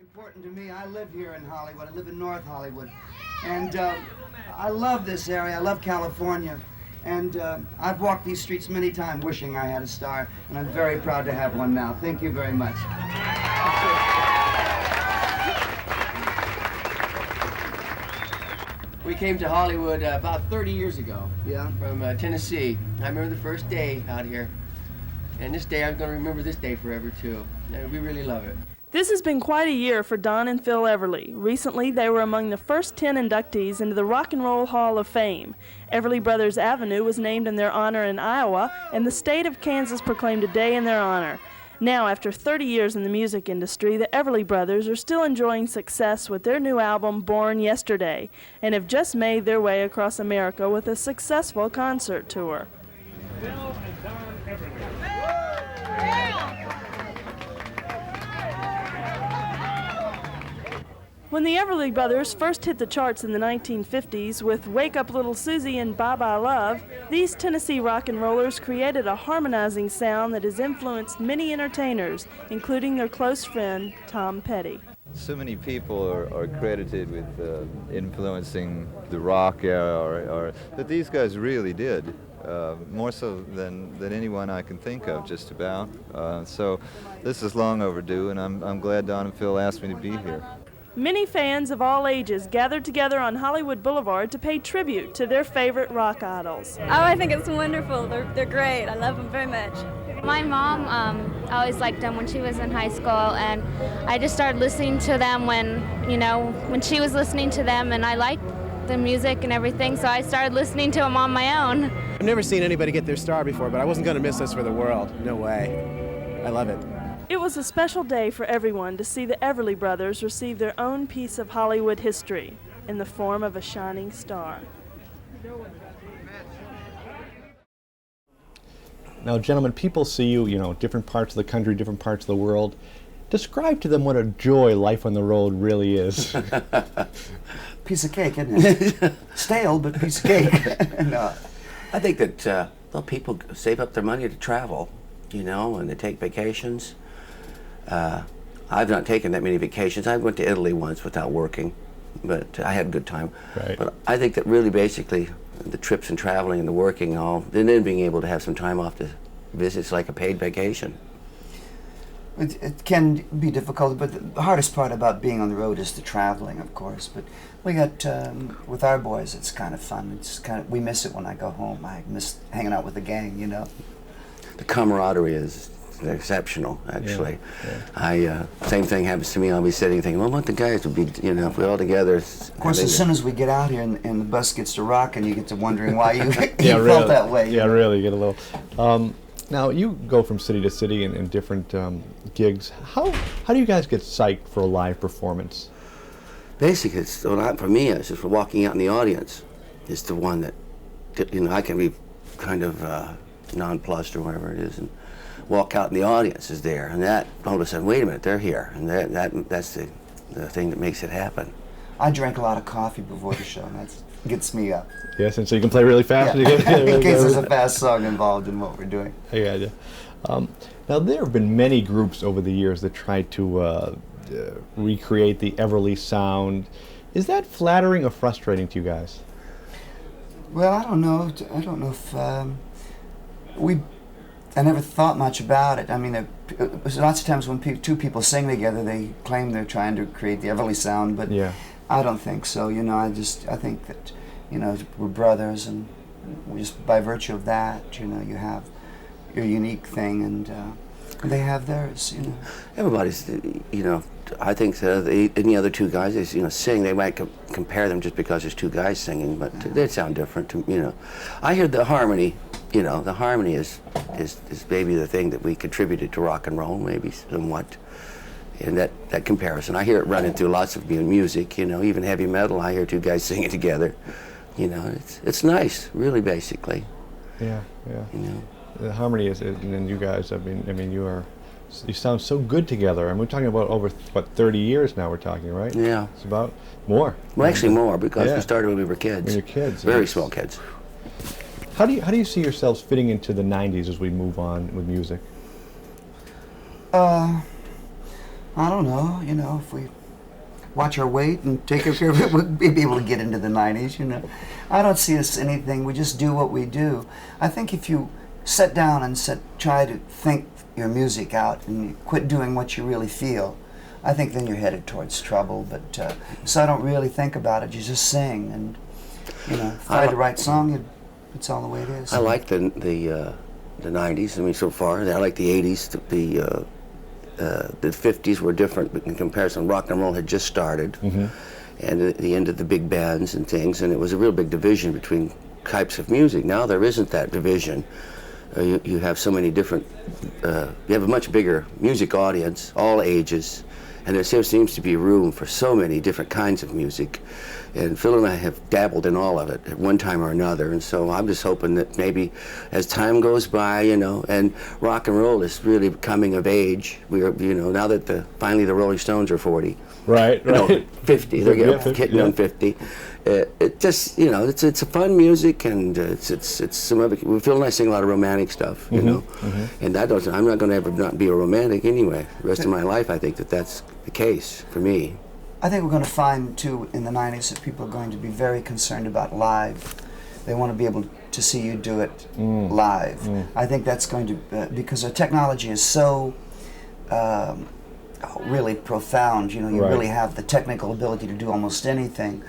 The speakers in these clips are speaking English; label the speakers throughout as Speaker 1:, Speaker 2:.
Speaker 1: Important to me. I live here in Hollywood. I live in North Hollywood. And I love this area. I love California. And I've walked these streets many times wishing I had a star, and I'm very proud to have one now. Thank you very much.
Speaker 2: We came to Hollywood about 30 years ago.
Speaker 1: Yeah.
Speaker 2: From Tennessee. I remember the first day out here. And this day, I'm going to remember this day forever, too. And we really love it.
Speaker 3: This has been quite a year for Don and Phil Everly. Recently, they were among the first 10 inductees into the Rock and Roll Hall of Fame. Everly Brothers Avenue was named in their honor in Iowa, and the state of Kansas proclaimed a day in their honor. Now, after 30 years in the music industry, the Everly Brothers are still enjoying success with their new album, Born Yesterday, and have just made their way across America with a successful concert tour.
Speaker 4: Phil and Don Everly.
Speaker 3: When the Everly Brothers first hit the charts in the 1950s with Wake Up Little Susie and Bye Bye Love, these Tennessee rock and rollers created a harmonizing sound that has influenced many entertainers, including their close friend, Tom Petty.
Speaker 5: So many people are credited with influencing the rock era, but these guys really did, more so than anyone I can think of, just about. So this is long overdue, and I'm glad Don and Phil asked me to be here.
Speaker 3: Many fans of all ages gathered together on Hollywood Boulevard to pay tribute to their favorite rock idols.
Speaker 6: Oh, I think it's wonderful. They're great. I love them very much.
Speaker 7: My mom always liked them when she was in high school, and I just started listening to them when she was listening to them, and I liked the music and everything, so I started listening to them on my own.
Speaker 8: I've never seen anybody get their star before, but I wasn't going to miss this for the world. No way. I love it.
Speaker 3: It was a special day for everyone to see the Everly Brothers receive their own piece of Hollywood history in the form of a shining star.
Speaker 9: Now, gentlemen, people see you, different parts of the country, different parts of the world. Describe to them what a joy life on the road really is.
Speaker 1: Piece of cake, isn't it? Stale, but piece of cake. No.
Speaker 10: I think that people save up their money to travel, and they take vacations. I've not taken that many vacations. I went to Italy once without working, but I had a good time.
Speaker 9: Right.
Speaker 10: But I think that really basically the trips and traveling and the working and then being able to have some time off to visit, it's like a paid vacation.
Speaker 1: It can be difficult, but the hardest part about being on the road is the traveling, of course. But we got, with our boys, it's kind of fun. We miss it when I go home. I miss hanging out with the gang,
Speaker 10: The camaraderie is exceptional, actually.
Speaker 1: Yeah.
Speaker 10: Same thing happens to me. I'll be sitting thinking, well, what the guys would be, if we're all together.
Speaker 1: Of course, as soon as we get out here and the bus gets to rocking, you get to wondering why you,
Speaker 9: yeah,
Speaker 1: you
Speaker 9: really,
Speaker 1: felt that way.
Speaker 9: Yeah, really, get a little. Now, you go from city to city in different gigs. How do you guys get psyched for a live performance?
Speaker 10: Basically, for me, it's just walking out in the audience is the one that, I can be kind of nonplussed or whatever it is, and walk out and the audience is there, and that all of a sudden, wait a minute, they're here, and that's the thing that makes it happen.
Speaker 1: I drank a lot of coffee before the show, and that gets me up.
Speaker 9: Yes, and so you can play really fast.
Speaker 1: Yeah. In case there's a fast song involved in what we're doing.
Speaker 9: I got you. Now, there have been many groups over the years that tried to recreate the Everly sound. Is that flattering or frustrating to you guys?
Speaker 1: Well, I don't know. I don't know if I never thought much about it. I mean, lots of times when two people sing together, they claim they're trying to create the Everly sound, but
Speaker 9: yeah.
Speaker 1: I don't think so. I think that, we're brothers, and we just by virtue of that, you have your unique thing, and they have theirs.
Speaker 10: Everybody's, I think any other two guys, they, sing, they might compare them just because there's two guys singing, but they sound different. I hear the harmony. The harmony is maybe the thing that we contributed to rock and roll, maybe somewhat, in that comparison. I hear it running through lots of music, even heavy metal. I hear two guys singing together. It's nice, really, basically.
Speaker 9: Yeah. The harmony is, and you guys, I mean, you sound so good together. And we're talking about over 30 years now. We're talking, right?
Speaker 10: Yeah.
Speaker 9: It's about more.
Speaker 10: Well, actually more, because we started when we were kids.
Speaker 9: When you were kids.
Speaker 10: Very small kids.
Speaker 9: How do you see yourselves fitting into the 90s as we move on with music?
Speaker 1: I don't know, you know, if we watch our weight and take care of it, we'll be able to get into the 90s, you know. I don't see us anything. We just do what we do. I think if you sit down and try to think your music out and you quit doing what you really feel, I think then you're headed towards trouble. But so I don't really think about it. You just sing, and you know, find the right song. It's all the way it is.
Speaker 10: I like the 90s. I mean, so far, I like the 80s. The 50s were different in comparison. Rock and roll had just started, and at the end of the big bands and things, and it was a real big division between types of music. Now there isn't that division. You have so many different. You have a much bigger music audience, all ages, and there seems to be room for so many different kinds of music. And Phil and I have dabbled in all of it at one time or another, and so I'm just hoping that maybe as time goes by, you know, and rock and roll is really coming of age. We are, you know, now that finally the Rolling Stones are 40.
Speaker 9: Right.
Speaker 10: No, 50. They're getting on 50. It just, you know, it's a fun music, and it's some of it. Phil and I sing a lot of romantic stuff, you know, and that doesn't. I'm not going to ever not be a romantic anyway. The rest of my life, I think that's the case for me.
Speaker 1: I think we're going to find, too, in the 90s that people are going to be very concerned about live. They want to be able to see you do it live. I think that's going to, because the technology is so really profound. You know, you really have the technical ability to do almost anything.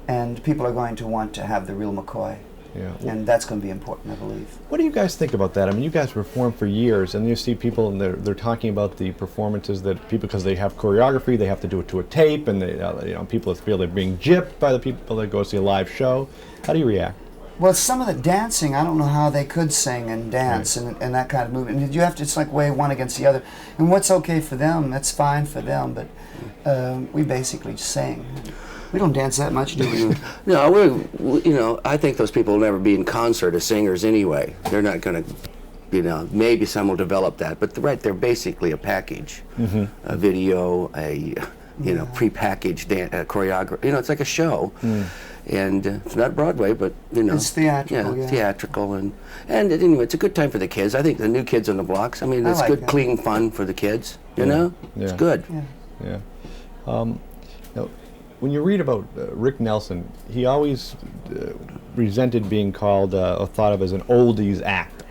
Speaker 1: And people are going to want to have the real McCoy.
Speaker 9: Yeah.
Speaker 1: And that's going to be important, I believe.
Speaker 9: What do you guys think about that? I mean, you guys perform for years, and you see people, and they're talking about the performances that people, because they have choreography, they have to do it to a tape, and they, you know, people feel they're being gypped by the people that go see a live show. How do you react?
Speaker 1: Well, some of the dancing, I don't know how they could sing and dance and that kind of movement. And you have to, it's like weigh one against the other. And what's okay for them, that's fine for them, but we basically sing. We don't dance that much, do we?
Speaker 10: No, you know, I think those people will never be in concert as singers anyway. They're not going to, you know, maybe some will develop that, but they're basically a package, a video, you know, prepackaged choreography. You know, it's like a show, and it's not Broadway, but you know,
Speaker 1: it's theatrical.
Speaker 10: Yeah, theatrical, and anyway, it's a good time for the kids. I think the new kids on the blocks. I mean, it's good, clean fun for the kids. You know, it's good.
Speaker 9: Yeah. Now, when you read about Rick Nelson, he always resented being called or thought of as an oldies act.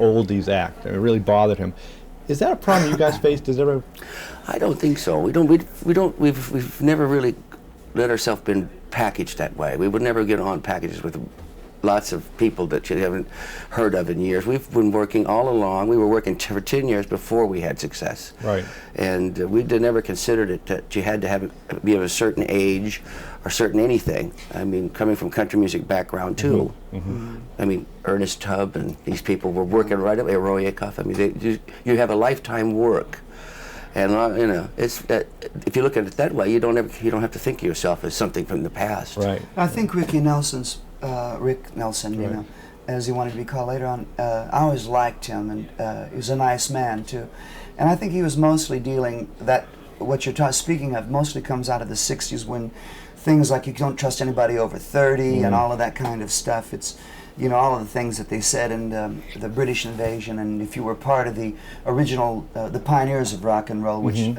Speaker 9: And it really bothered him. Is that a problem you guys faced? Does ever?
Speaker 10: I don't think so. We've never really let ourselves been packaged that way. We would never get on packages with lots of people that you haven't heard of in years. We've been working all along. We were working for 10 years before we had success.
Speaker 9: Right.
Speaker 10: And we never considered it that you had to be of a certain age or certain anything. I mean, coming from country music background too. I mean, Ernest Tubb and these people were working right away. Roy Acuff. I mean, you have a lifetime work. And you know, it's if you look at it that way, you don't have to think of yourself as something from the past.
Speaker 9: Right.
Speaker 1: I think Rick Nelson, you know, as he wanted to be called later on, I always liked him, and he was a nice man too. And I think he was mostly dealing that what you're speaking of mostly comes out of the '60s, when things like you don't trust anybody over 30 and all of that kind of stuff. It's, you know, all of the things that they said in the British invasion, and if you were part of the original, the pioneers of rock and roll, which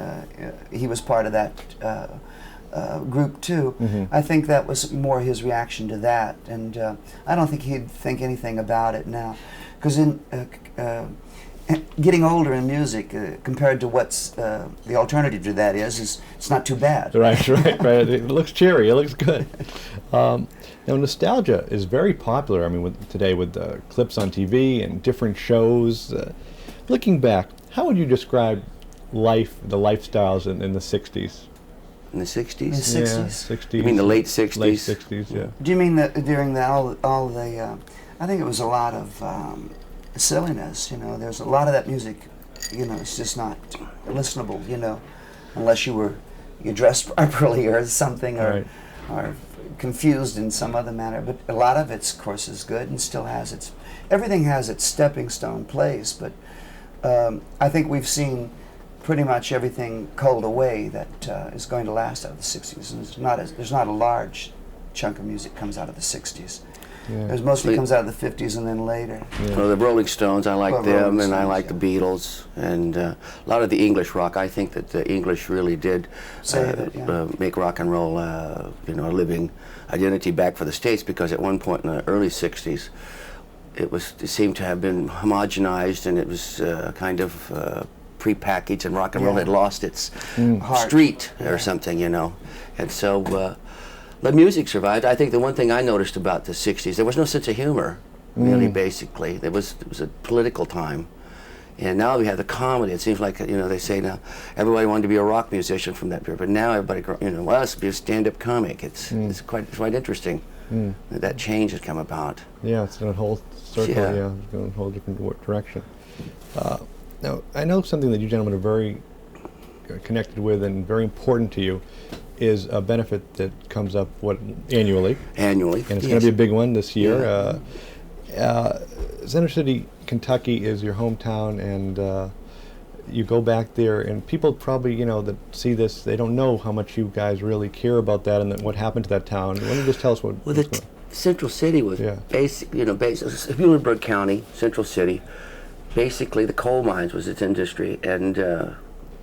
Speaker 1: he was part of that group too. I think that was more his reaction to that, and I don't think he'd think anything about it now, because in getting older in music compared to what's the alternative to that is it's not too bad.
Speaker 9: Right. It looks cheery. It looks good. Now, nostalgia is very popular. I mean, today with clips on TV and different shows. Looking back, how would you describe the lifestyles in the '60s?
Speaker 10: In the 60s?
Speaker 1: In the 60s?
Speaker 9: Yeah, 60s.
Speaker 10: You mean the late 60s?
Speaker 9: Late 60s, yeah.
Speaker 1: Do you mean that during all the I think it was a lot of silliness, you know. There's a lot of that music, you know, it's just not listenable, you know, unless you dressed properly or something, or confused in some other manner. But a lot of it, of course, is good and still has everything has its stepping stone place, but I think we've seen pretty much everything culled away that is going to last out of the '60s. And there's not a large chunk of music comes out of the '60s.
Speaker 9: Yeah.
Speaker 1: It mostly comes out of the 50s and then later.
Speaker 9: Yeah.
Speaker 10: Well, the Rolling Stones, I like
Speaker 1: Well,
Speaker 10: them,
Speaker 1: Rolling
Speaker 10: and I
Speaker 1: Stones,
Speaker 10: like the Beatles, and a lot of the English rock. I think that the English really did make rock and roll, you know, a living identity back for the States, because at one point in the early 60s, it seemed to have been homogenized, and it was kind of pre-packaged, and rock and roll had lost its street or something, you know. And so the music survived. I think the one thing I noticed about the 60s, there was no sense of humor, really, basically. It was a political time. And now we have the comedy. It seems like, you know, they say now everybody wanted to be a rock musician from that period, but now everybody, you know, wants to be a stand-up comic. It's quite interesting that change has come about.
Speaker 9: Yeah, it's in a whole circle,
Speaker 10: Yeah.
Speaker 9: it's going in a whole different direction. Now, I know something that you gentlemen are very connected with and very important to you is a benefit that comes up, annually?
Speaker 10: Annually,
Speaker 9: and it's going to be a big one this year. Center City, Kentucky is your hometown, and you go back there, and people probably, you know, that see this, they don't know how much you guys really care about that and what happened to that town. Why don't you just tell us what's going on?
Speaker 10: Central City was basic, you know, Muhlenberg County, Central City. Basically, the coal mines was its industry, and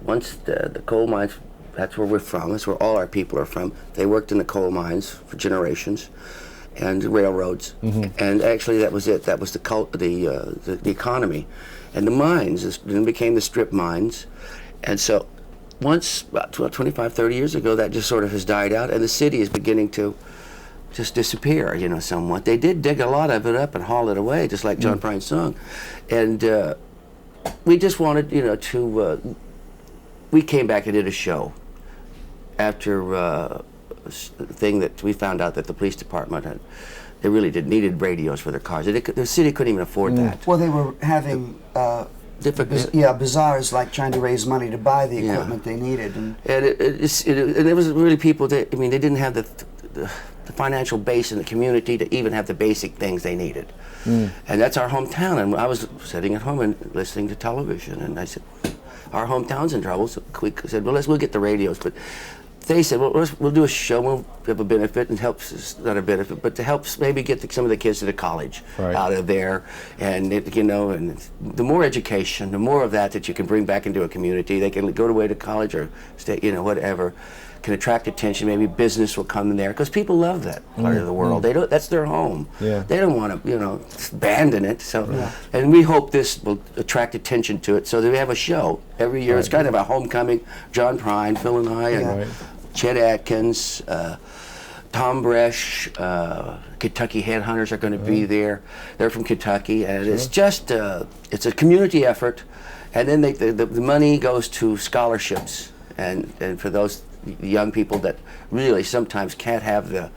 Speaker 10: once the coal mines, that's where we're from. That's where all our people are from. They worked in the coal mines for generations, and railroads, and actually that was it. That was the economy, and the mines then became the strip mines, and so once about 25, 30 years ago, that just sort of has died out, and the city is beginning to just disappear, you know, somewhat. They did dig a lot of it up and haul it away, just like John Prine's song, and we just wanted, you know, to. We came back and did a show after a thing that we found out that the police department had. They really needed radios for their cars. The city couldn't even afford that.
Speaker 1: Well, they were having bazaars, like trying to raise money to buy the equipment they needed, and
Speaker 10: it was really people that, I mean, they didn't have the financial base in the community to even have the basic things they needed. And that's our hometown. And I was sitting at home and listening to television, and I said, our hometown's in trouble. So we said, well, we'll get the radios. But they said, well, we'll do a show. We'll have a benefit, and helps, not a benefit, but to help maybe get some of the kids to the college out of there. And you know, and the more education, the more of that you can bring back into a community. They can go away to college or stay, you know, whatever. Can attract attention. Maybe business will come in there, because people love that part of the world. They don't. That's their home. They don't want to, you know, abandon it. So, and we hope this will attract attention to it. So that we have a show every year. It's kind of a homecoming. John Prine, Phil and I, and Chet Atkins, Tom Bresch, Kentucky Headhunters are going to be there. They're from Kentucky, and it's just it's a community effort. And then the money goes to scholarships, and for those young people that really sometimes can't have the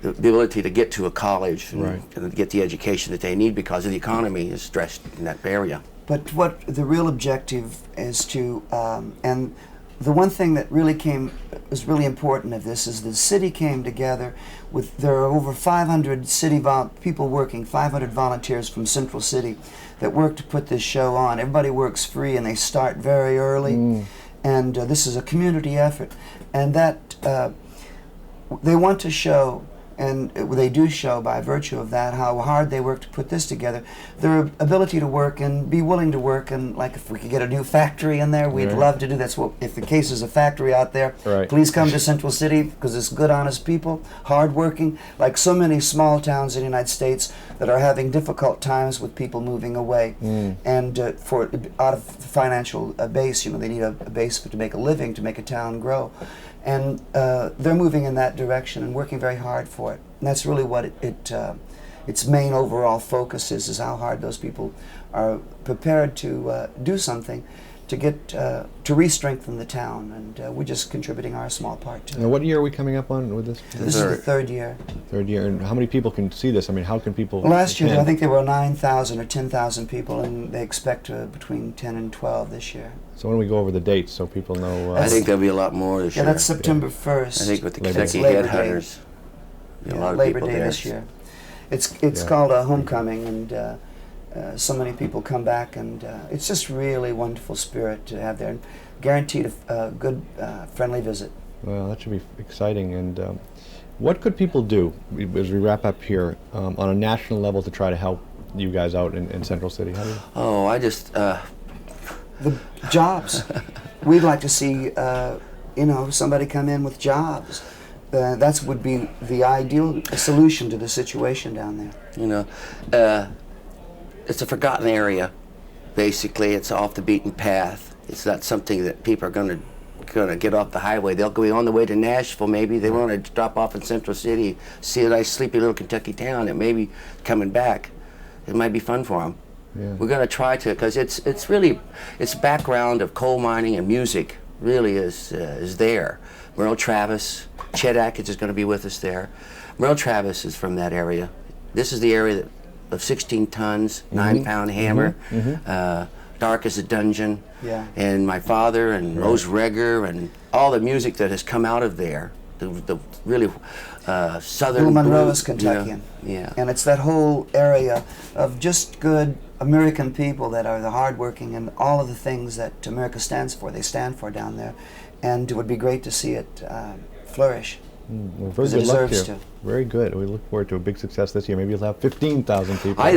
Speaker 10: ability to get to a college and get the education that they need because of the economy is stressed in that area.
Speaker 1: But what the real objective is to, and the one thing that really was really important of this is the city came together with, there are over 500 city people working, 500 volunteers from Central City that work to put this show on. Everybody works free, and they start very early. And this is a community effort, and that they want to show, and they do show by virtue of that, how hard they work to put this together. Their ability to work and be willing to work, and like if we could get a new factory in there, we'd love to do that. So if the case is a factory out there, please come to Central City, because it's good, honest people, hard-working, like so many small towns in the United States that are having difficult times with people moving away. And for out of financial base, you know, they need a base to make a living, to make a town grow. And they're moving in that direction and working very hard for it. And that's really what its main overall focus is how hard those people are prepared to do something to get to re-strengthen the town, and we're just contributing our small part to it.
Speaker 9: Now, what year are we coming up on with this?
Speaker 1: This is the third year.
Speaker 9: Third year, and how many people can see this? I mean, how can people?
Speaker 1: Last year, I think there were 9,000 or 10,000 people, and they expect between 10 and 12 this year.
Speaker 9: So when we go over the dates, so people know.
Speaker 10: I think there'll be a lot more this year.
Speaker 1: Yeah, that's September 1st.
Speaker 10: I think with the Kentucky Headhunters, a lot of
Speaker 1: Labor
Speaker 10: people
Speaker 1: Day
Speaker 10: there.
Speaker 1: this year. It's called a homecoming, and so many people come back, and it's just really wonderful spirit to have there, and guaranteed a good, friendly visit.
Speaker 9: Well, that should be exciting, and What could people do as we wrap up here on a national level to try to help you guys out in Central City? How do you?
Speaker 10: Oh, I just
Speaker 1: The jobs. We'd like to see, somebody come in with jobs. That would be the ideal solution to the situation down there.
Speaker 10: It's a forgotten area. Basically, it's off the beaten path. It's not something that people are going to get off the highway. They'll go on the way to Nashville. Maybe they want to drop off in Central City, see a nice sleepy little Kentucky town, and maybe coming back, it might be fun for them.
Speaker 9: Yeah.
Speaker 10: We're going to try to, because it's really, its background of coal mining and music really is there. Merle Travis, Chet Atkins is going to be with us there. Merle Travis is from that area. This is the area of 16 tons, 9-pound hammer, dark as a dungeon.
Speaker 1: Yeah.
Speaker 10: And my father and Rose Regger and all the music that has come out of there, the really southern.
Speaker 1: Lou Monroe
Speaker 10: blues,
Speaker 1: is Kentuckian.
Speaker 10: Yeah.
Speaker 1: And it's that whole area of just good American people that are the hardworking and all of the things that America stands for. They stand for down there, and it would be great to see it flourish.
Speaker 9: Well, very
Speaker 1: It
Speaker 9: good luck
Speaker 1: deserves
Speaker 9: here.
Speaker 1: to.
Speaker 9: Very good. We look forward to a big success this year. Maybe you'll have 15,000 people.
Speaker 10: I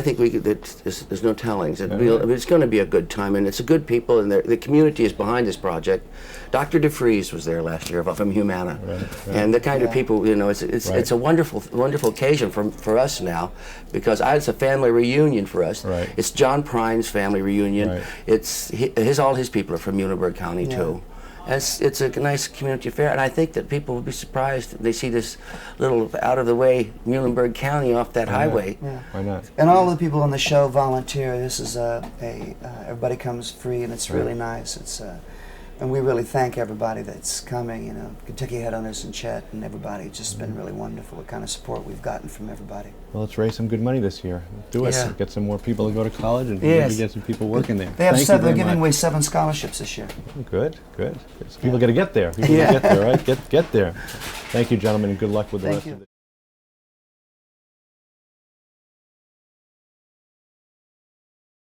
Speaker 10: think we could, there's no tellings. It's going to be a good time, and it's a good people, and the community is behind this project. Dr. DeFries was there last year from Humana, and the kind of people, it's a wonderful occasion for us now, because it's a family reunion for us.
Speaker 9: Right.
Speaker 10: It's John Prine's family reunion.
Speaker 9: Right.
Speaker 10: It's all his people are from Muhlenberg County too. It's a nice community affair, and I think that people will be surprised if they see this little out-of-the-way Muhlenberg County off that highway.
Speaker 1: Yeah.
Speaker 9: Why not?
Speaker 1: And all the people on the show volunteer. This is everybody comes free, and it's really nice. It's and we really thank everybody that's coming. Kentucky Headhunters and Chet and everybody. It's just been really wonderful. The kind of support we've gotten from everybody.
Speaker 9: Well, let's raise some good money this year. Do it.
Speaker 1: Yeah.
Speaker 9: Get some more people to go to college, and
Speaker 1: Yes.
Speaker 9: maybe get some people working there.
Speaker 1: They have
Speaker 9: Thank you
Speaker 1: they're
Speaker 9: very
Speaker 1: giving
Speaker 9: much.
Speaker 1: away 7 scholarships this year.
Speaker 9: Good. So people got to get there. People gotta get there, right? Get there. Thank you, gentlemen, and good luck with the
Speaker 1: Thank
Speaker 9: rest
Speaker 1: you.
Speaker 9: of the